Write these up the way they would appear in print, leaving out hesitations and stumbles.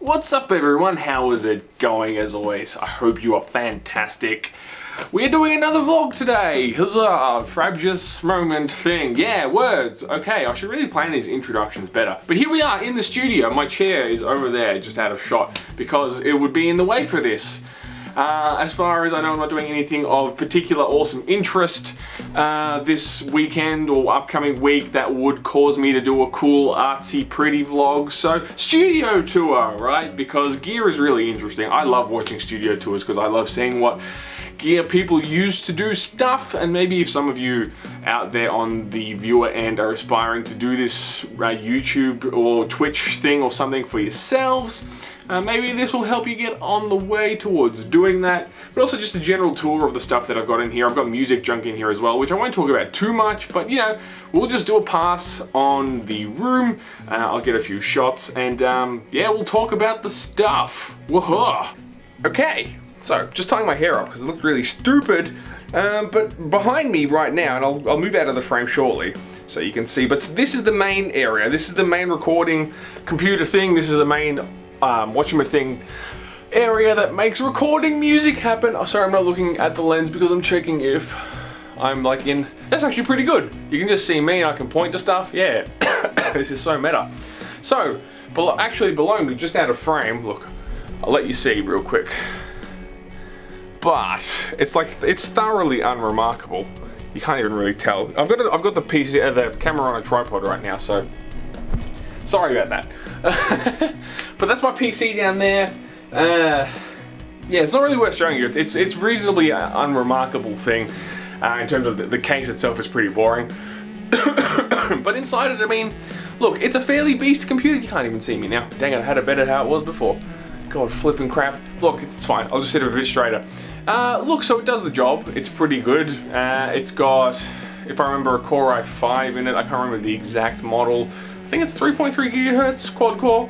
What's up everyone, how is it going as always? I hope you are fantastic. We're doing another vlog today. Huzzah, frabjous moment thing. Yeah, words. Okay, I should really plan these introductions better. But here we are in the studio. My chair is over there, just out of shot, because it would be in the way for this. As far as I know, I'm not doing anything of particular awesome interest this weekend or upcoming week that would cause me to do a cool, artsy, pretty vlog. So, studio tour, right? Because gear is really interesting. I love watching studio tours because I love seeing what gear people use to do stuff, and maybe if some of you out there on the viewer end are aspiring to do this YouTube or Twitch thing or something for yourselves, maybe this will help you get on the way towards doing that. But also just a general tour of the stuff that I've got in here. I've got music junk in here as well, which I won't talk about too much, but you know, we'll just do a pass on the room. I'll get a few shots and yeah, we'll talk about the stuff. Woohoo! Okay. So, just tying my hair up because it looked really stupid, but behind me right now, and I'll move out of the frame shortly so you can see, but this is the main area. This is the main recording computer thing. This is the main thing area that makes recording music happen. Oh, sorry, I'm not looking at the lens because I'm checking if I'm like in. That's actually pretty good. You can just see me and I can point to stuff. Yeah, this is so meta. So, actually below me, just out of frame, look, I'll let you see real quick. But it's thoroughly unremarkable. You can't even really tell. I've got the PC, the camera on a tripod right now, so sorry about that. But that's my PC down there. Yeah, it's not really worth showing you. It's reasonably unremarkable thing. In terms of the case itself is pretty boring. But inside it, I mean, look, it's a fairly beast computer. You can't even see me now. Dang it, I had it better how it was before. God, flipping crap. Look, it's fine. I'll just sit a bit straighter. Look, so it does the job. It's pretty good. It's got, if I remember, a Core i5 in it. I can't remember the exact model. I think it's 3.3 gigahertz quad core.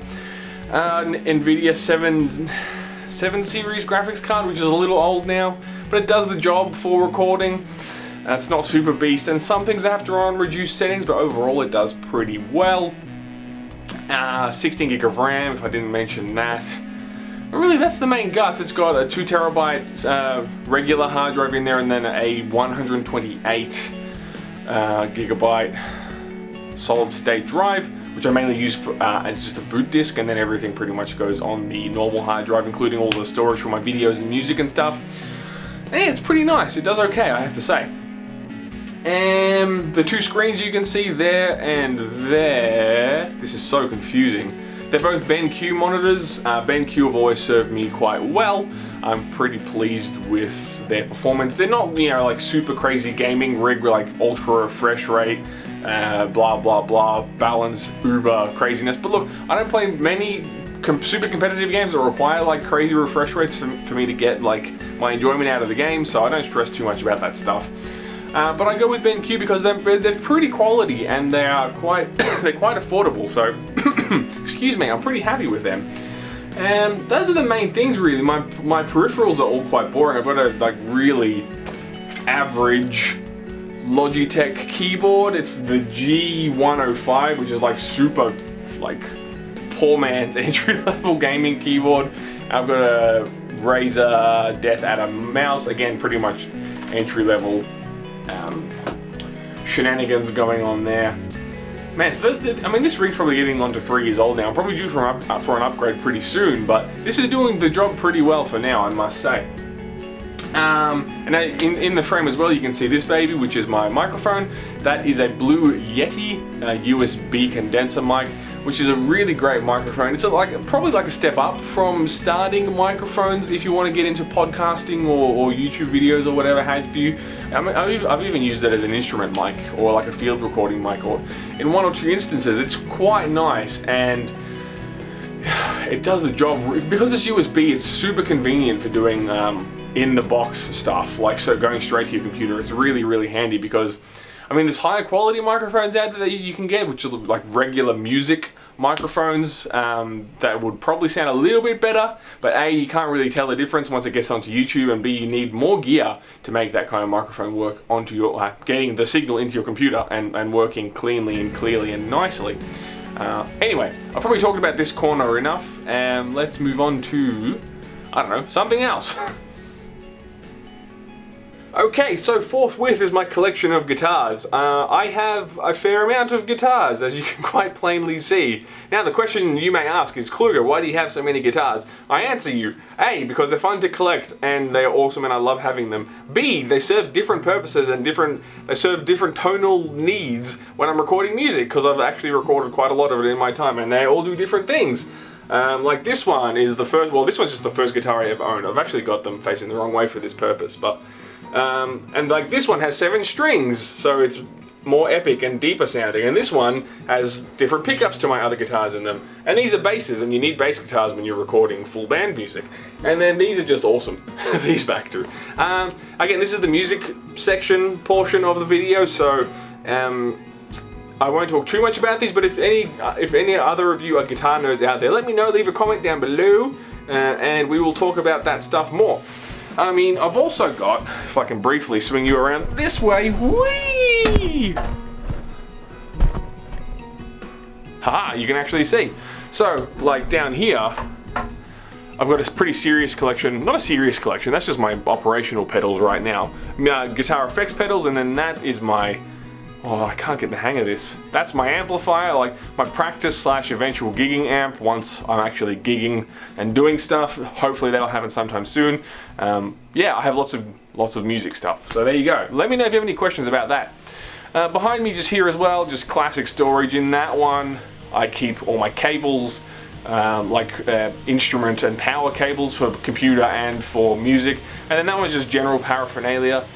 NVIDIA 7 series graphics card, which is a little old now, but it does the job for recording. It's not super beast, and some things I have to run on reduced settings, but overall it does pretty well. 16 gig of RAM, if I didn't mention that. But really, that's the main guts. It's got a 2 terabyte regular hard drive in there, and then a 128 gigabyte solid state drive, which I mainly use for, as just a boot disk, and then everything pretty much goes on the normal hard drive, including all the storage for my videos and music and stuff. And yeah, it's pretty nice. It does okay, I have to say. And the two screens you can see there and there. This is so confusing. They're both BenQ monitors. BenQ have always served me quite well. I'm pretty pleased with their performance. They're not, you know, like super crazy gaming rig with like ultra refresh rate, blah blah blah, balance, uber craziness. But look, I don't play many super competitive games that require like crazy refresh rates for me to get like my enjoyment out of the game. So I don't stress too much about that stuff. But I go with BenQ because they're pretty quality and they are they're quite affordable. So, excuse me, I'm pretty happy with them. And those are the main things really. My peripherals are all quite boring. I've got a like really average Logitech keyboard. It's the G105, which is like super like poor man's entry-level gaming keyboard. I've got a Razer Death Atom mouse, again pretty much entry-level. Shenanigans going on there. Man, so I mean, this rig's probably getting on to 3 years old now. I'm probably due for an upgrade pretty soon, but this is doing the job pretty well for now, I must say. And in the frame as well, you can see this baby, which is my microphone. That is a Blue Yeti USB condenser mic, which is a really great microphone. It's probably like a step up from starting microphones if you want to get into podcasting or YouTube videos or whatever have you. I've even used it as an instrument mic or like a field recording mic, or in 1 or 2 instances. It's quite nice and it does the job. Because it's USB, it's super convenient for doing in the box stuff, like so going straight to your computer. It's really, really handy because I mean, there's higher quality microphones out there that you can get, which are like regular music microphones that would probably sound a little bit better, but A, you can't really tell the difference once it gets onto YouTube, and B, you need more gear to make that kind of microphone work onto your, getting the signal into your computer and working cleanly and clearly and nicely. Anyway, I've probably talked about this corner enough, and let's move on to, I don't know, something else. Okay, so forthwith is my collection of guitars. I have a fair amount of guitars, as you can quite plainly see. Now the question you may ask is, Kluger, why do you have so many guitars? I answer you, A, because they're fun to collect and they're awesome and I love having them. B, they serve different purposes and they serve different tonal needs when I'm recording music, because I've actually recorded quite a lot of it in my time and they all do different things. Like this one is the first, well, this one's just the first guitar I ever owned. I've actually got them facing the wrong way for this purpose, but and like this one has 7 strings, so it's more epic and deeper sounding, and this one has different pickups to my other guitars in them, and these are basses, and you need bass guitars when you're recording full band music. And then these are just awesome, these back through. Again, this is the music section portion of the video, so I won't talk too much about these, but if any other of you are guitar nerds out there, let me know, leave a comment down below, and we will talk about that stuff more. I mean, I've also got, if I can briefly swing you around this way, whee! Haha, you can actually see. So, like down here, I've got a pretty serious collection, not a serious collection, that's just my operational pedals right now. Guitar effects pedals, and then that is my, oh, I can't get the hang of this. That's my amplifier, like my practice / eventual gigging amp once I'm actually gigging and doing stuff. Hopefully that'll happen sometime soon. Yeah, I have lots of music stuff. So there you go. Let me know if you have any questions about that. Behind me just here as well, just classic storage. In that one, I keep all my cables, instrument and power cables for computer and for music. And then that one's just general paraphernalia.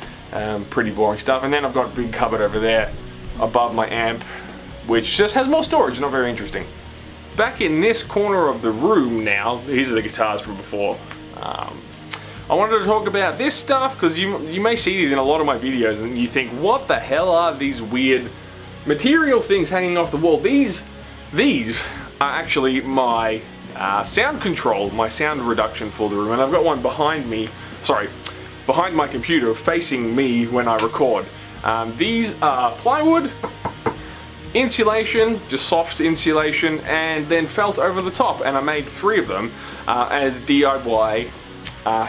Pretty boring stuff. And then I've got a big cupboard over there above my amp, which just has more storage, not very interesting. Back in this corner of the room now, these are the guitars from before. I wanted to talk about this stuff because you may see these in a lot of my videos and you think, what the hell are these weird material things hanging off the wall? These are actually my sound control, my sound reduction for the room, and I've got one behind me, behind my computer facing me when I record. These are plywood, insulation, just soft insulation, and then felt over the top, and I made 3 of them as DIY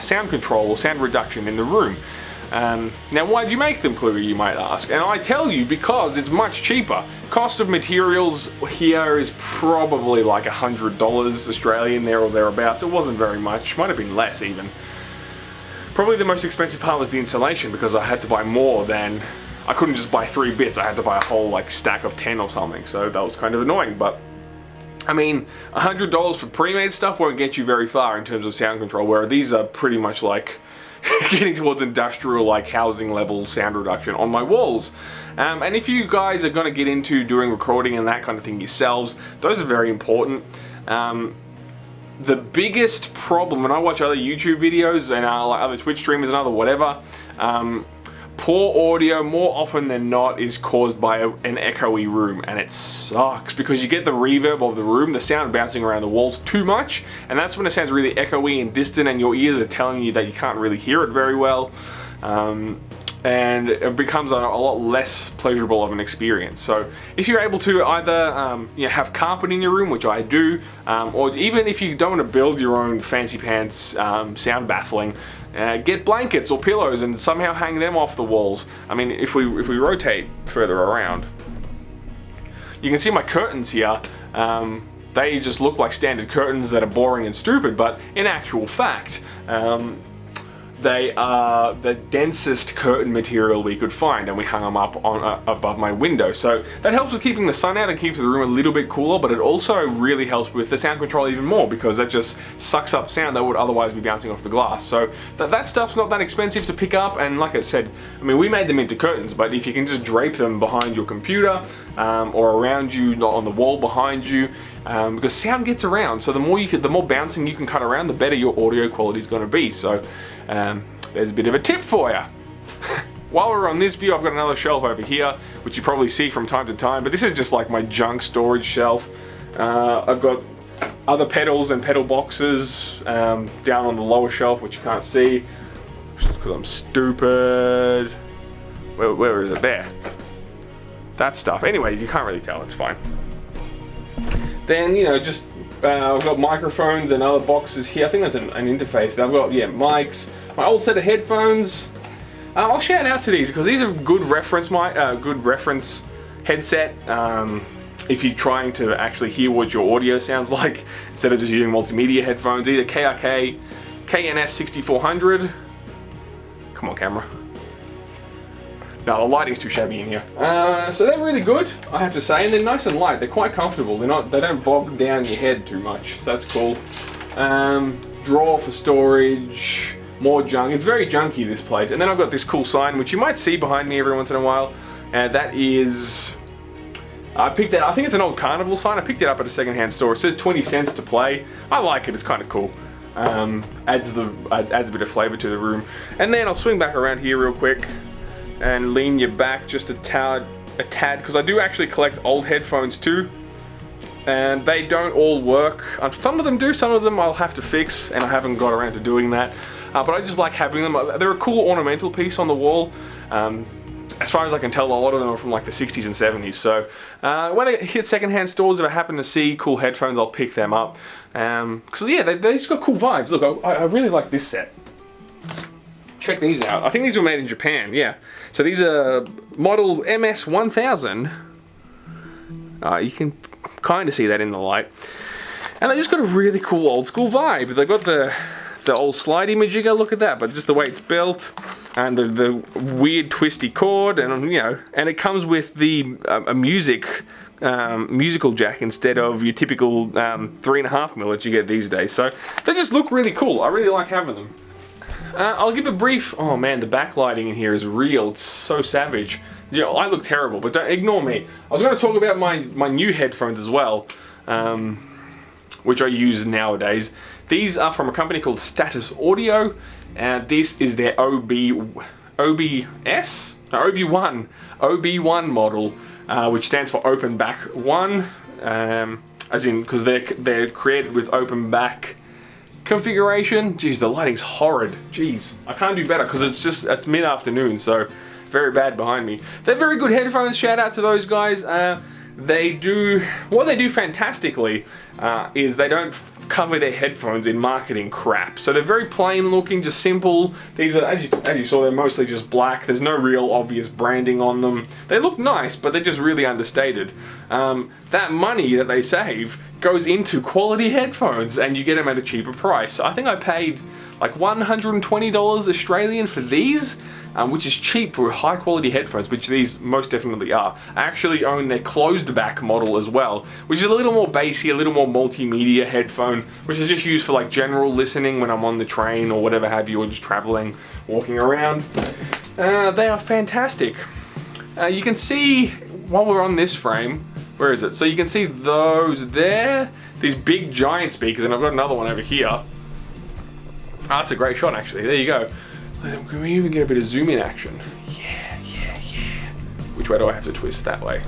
sound control or sound reduction in the room. Now why did you make them, Kluger, you might ask? And I tell you, because it's much cheaper. Cost of materials here is probably like $100 Australian, there or thereabouts. It wasn't very much, might have been less even. Probably the most expensive part was the insulation, because I had to buy more than, I couldn't just buy 3 bits, I had to buy a whole like stack of 10 or something, so that was kind of annoying. But I mean, $100 for pre-made stuff won't get you very far in terms of sound control, where these are pretty much like getting towards industrial, like housing level sound reduction on my walls. And if you guys are going to get into doing recording and that kind of thing yourselves, those are very important. The biggest problem, when I watch other YouTube videos and like other Twitch streamers and other whatever, poor audio more often than not is caused by an echoey room, and it sucks because you get the reverb of the room, the sound bouncing around the walls too much, and that's when it sounds really echoey and distant and your ears are telling you that you can't really hear it very well. And it becomes a lot less pleasurable of an experience. So if you're able to either have carpet in your room, which I do, or even if you don't want to build your own fancy pants sound baffling, get blankets or pillows and somehow hang them off the walls. I mean, if we rotate further around, you can see my curtains here. They just look like standard curtains that are boring and stupid, but in actual fact, they are the densest curtain material we could find, and we hung them up on above my window. So that helps with keeping the sun out and keeps the room a little bit cooler, but it also really helps with the sound control even more, because that just sucks up sound that would otherwise be bouncing off the glass. So that stuff's not that expensive to pick up, and like I said, I mean, we made them into curtains, but if you can just drape them behind your computer or around you, not on the wall behind you, because sound gets around, so the more bouncing you can cut around, the better your audio quality is going to be. So there's a bit of a tip for you. While we're on this view, I've got another shelf over here, which you probably see from time to time, but this is just like my junk storage shelf. I've got other pedals and pedal boxes down on the lower shelf, which you can't see, because I'm stupid. Where is it? There. That stuff. Anyway, you can't really tell, it's fine. Then, you know, just I've got microphones and other boxes here. I think that's an interface. I've got, yeah, mics, my old set of headphones. I'll shout out to these because these are good reference headset. If you're trying to actually hear what your audio sounds like instead of just using multimedia headphones. These are KRK KNS 6400. Come on, camera. No, the lighting's too shabby in here. So they're really good, I have to say, and they're nice and light. They're quite comfortable. They don't bog down your head too much, so that's cool. Drawer for storage, more junk. It's very junky, this place. And then I've got this cool sign, which you might see behind me every once in a while. That is, I picked that. I think it's an old carnival sign. I picked it up at a secondhand store. It says 20 cents to play. I like it. It's kind of cool. Adds a bit of flavor to the room. And then I'll swing back around here real quick and lean you back just a tad, because I do actually collect old headphones too, and they don't all work. Some of them do, some of them I'll have to fix, and I haven't got around to doing that. But I just like having them. They're a cool ornamental piece on the wall. As far as I can tell, a lot of them are from like the 60s and 70s. So when I hit secondhand stores, if I happen to see cool headphones, I'll pick them up. Because yeah, they just got cool vibes. Look, I really like this set. Check these out. I think these were made in Japan, yeah. So these are model MS1000. You can kind of see that in the light. And they just got a really cool old school vibe. They've got the old slidey majigger, look at that, but just the way it's built, and the weird twisty cord, and you know, and it comes with the musical jack instead of your typical 3.5mm that you get these days. So they just look really cool. I really like having them. I'll give a brief. Oh man, the backlighting in here is real. It's so savage. You know, I look terrible, but don't ignore me. I was going to talk about my new headphones as well, which I use nowadays. These are from a company called Status Audio, and this is their OB1 model, which stands for Open Back One, as in because they're created with open back configuration. Jeez, the lighting's horrid. Jeez, I can't do better because it's mid-afternoon, so very bad behind me. They're very good headphones. Shout out to those guys. What they do fantastically is they don't cover their headphones in marketing crap. So they're very plain looking, just simple. These are, as you saw, they're mostly just black. There's no real obvious branding on them. They look nice, but they're just really understated. That money that they save goes into quality headphones, and you get them at a cheaper price. I think I paid like $120 Australian for these, which is cheap for high quality headphones, which these most definitely are. I actually own their closed back model as well, which is a little more bassy, a little more multimedia headphone, which I just use for like general listening when I'm on the train or whatever have you, or just traveling, walking around. They are fantastic. You can see, while we're on this frame, where is it? So you can see those there, these big giant speakers, and I've got another one over here. That's a great shot actually, there you go. Can we even get a bit of zoom in action? Yeah. Which way do I have to twist? That way.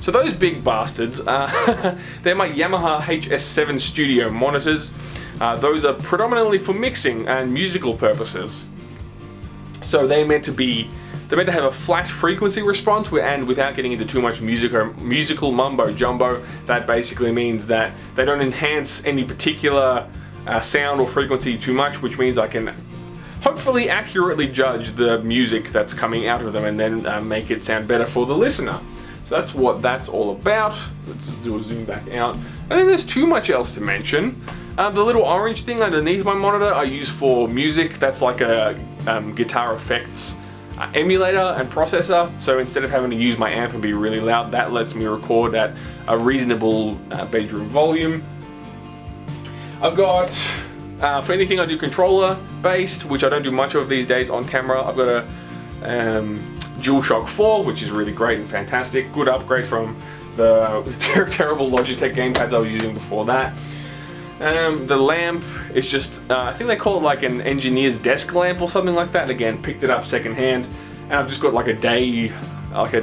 So those big bastards, they're my Yamaha HS7 Studio monitors. Those are predominantly for mixing and musical purposes. So they're meant to have a flat frequency response, and without getting into too much musical mumbo jumbo, that basically means that they don't enhance any particular sound or frequency too much, which means I can hopefully accurately judge the music that's coming out of them and then make it sound better for the listener. So that's what that's all about. Let's do a zoom back out. I think there's too much else to mention. The little orange thing underneath my monitor I use for music. That's like a guitar effects emulator and processor. So instead of having to use my amp and be really loud, that lets me record at a reasonable bedroom volume. I've got, for anything I do controller based, which I don't do much of these days on camera, I've got a DualShock 4, which is really great and fantastic. Good upgrade from the terrible Logitech gamepads I was using before that. The lamp is just, I think they call it like an engineer's desk lamp or something like that. Again, picked it up secondhand, and I've just got like a day, like a,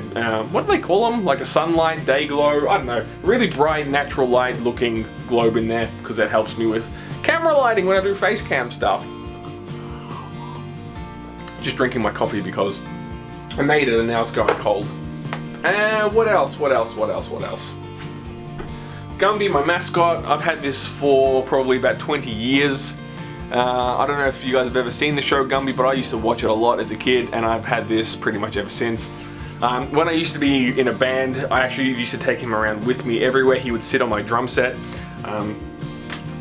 what do they call them? Like a sunlight day glow, I don't know. Really bright, natural light looking globe in there, because that helps me with camera lighting when I do face cam stuff. Just drinking my coffee because I made it and now it's going cold. What else? Gumby, my mascot, I've had this for probably about 20 years. I don't know if you guys have ever seen the show Gumby, but I used to watch it a lot as a kid, and I've had this pretty much ever since. When I used to be in a band, I actually used to take him around with me everywhere. He would sit on my drum set,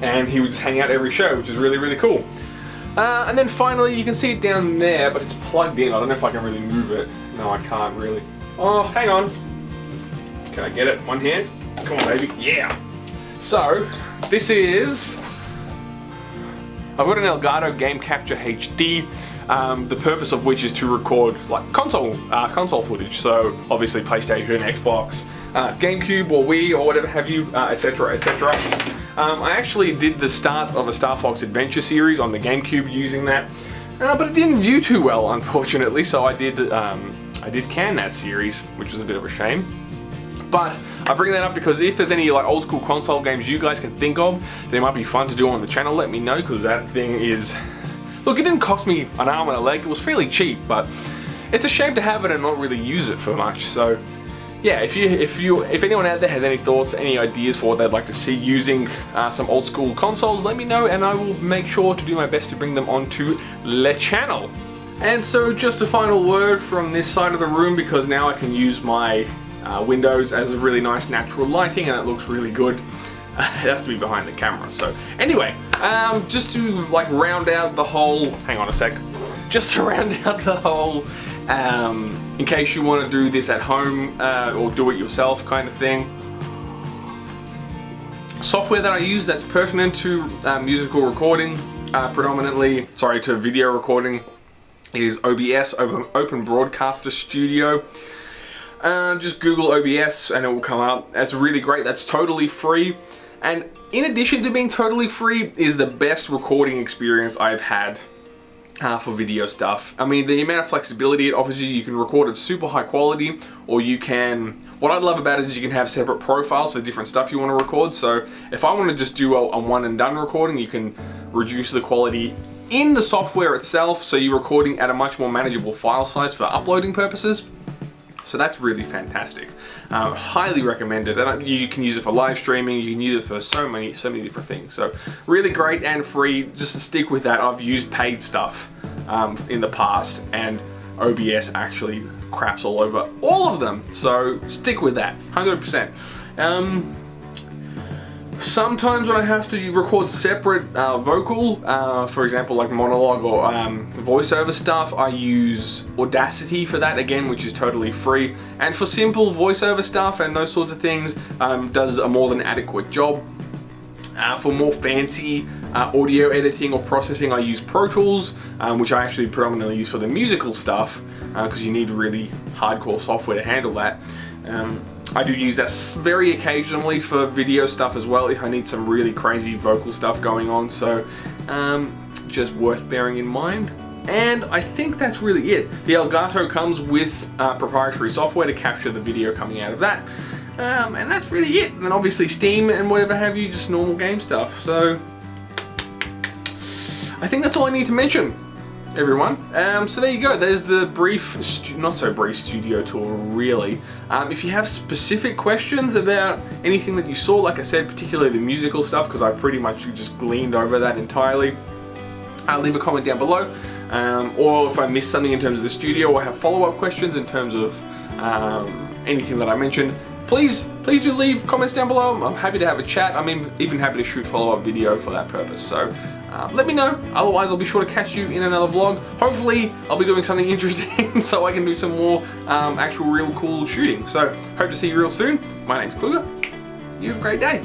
and he would just hang out every show, which is really, really cool. And then finally, you can see it down there, but it's plugged in. I don't know if I can really move it. No, I can't really. Oh, hang on. Can I get it? One hand? Come on, baby. Yeah. So, this is... I've got an Elgato Game Capture HD. The purpose of which is to record like console footage, so obviously PlayStation, Xbox, GameCube or Wii or whatever have you, etc, etc. I actually did the start of a Star Fox Adventure series on the GameCube using that, but it didn't view too well, unfortunately, so I did can that series, which was a bit of a shame. But I bring that up because if there's any like old school console games you guys can think of, they might be fun to do on the channel, let me know, because that thing is... Look, it didn't cost me an arm and a leg, it was fairly cheap, but it's a shame to have it and not really use it for much. So yeah, if anyone out there has any thoughts, any ideas for what they'd like to see using some old school consoles, let me know and I will make sure to do my best to bring them onto the channel. And so just a final word from this side of the room, because now I can use my windows as a really nice natural lighting and it looks really good. It has to be behind the camera. So anyway, just to like round out the whole, hang on a sec, just to round out the whole, in case you want to do this at home or do it yourself kind of thing. Software that I use that's pertinent to musical recording, to video recording, is OBS, Open Broadcaster Studio. Just Google OBS and it will come up. That's really great. That's totally free. And in addition to being totally free, is the best recording experience I've had for video stuff. I mean, the amount of flexibility it offers you can record at super high quality, or you can... What I love about it is you can have separate profiles for different stuff you want to record. So if I want to just do a one and done recording, you can reduce the quality in the software itself, so you're recording at a much more manageable file size for uploading purposes. So that's really fantastic. Highly recommended. And you can use it for live streaming, you can use it for so many different things. So really great and free. Just to stick with that, I've used paid stuff in the past, and OBS actually craps all over all of them. So stick with that, 100%. Sometimes when I have to record separate vocal, for example like monologue or voiceover stuff, I use Audacity for that again, which is totally free. And for simple voiceover stuff and those sorts of things, does a more than adequate job. For more fancy audio editing or processing, I use Pro Tools, which I actually predominantly use for the musical stuff, because you need really hardcore software to handle that. I do use that very occasionally for video stuff as well, if I need some really crazy vocal stuff going on, so just worth bearing in mind. And I think that's really it. The Elgato comes with proprietary software to capture the video coming out of that, and that's really it. And obviously Steam and whatever have you, just normal game stuff. So I think that's all I need to mention, everyone. So there you go, there's the brief, not so brief studio tour really. If you have specific questions about anything that you saw, like I said, particularly the musical stuff, because I pretty much just gleaned over that entirely, leave a comment down below. Or if I missed something in terms of the studio or have follow-up questions in terms of anything that I mentioned, please do leave comments down below. I'm happy to have a chat. I'm even happy to shoot follow-up video for that purpose. So let me know. Otherwise, I'll be sure to catch you in another vlog. Hopefully, I'll be doing something interesting so I can do some more actual real cool shooting. So hope to see you real soon. My name's Kluger. You have a great day.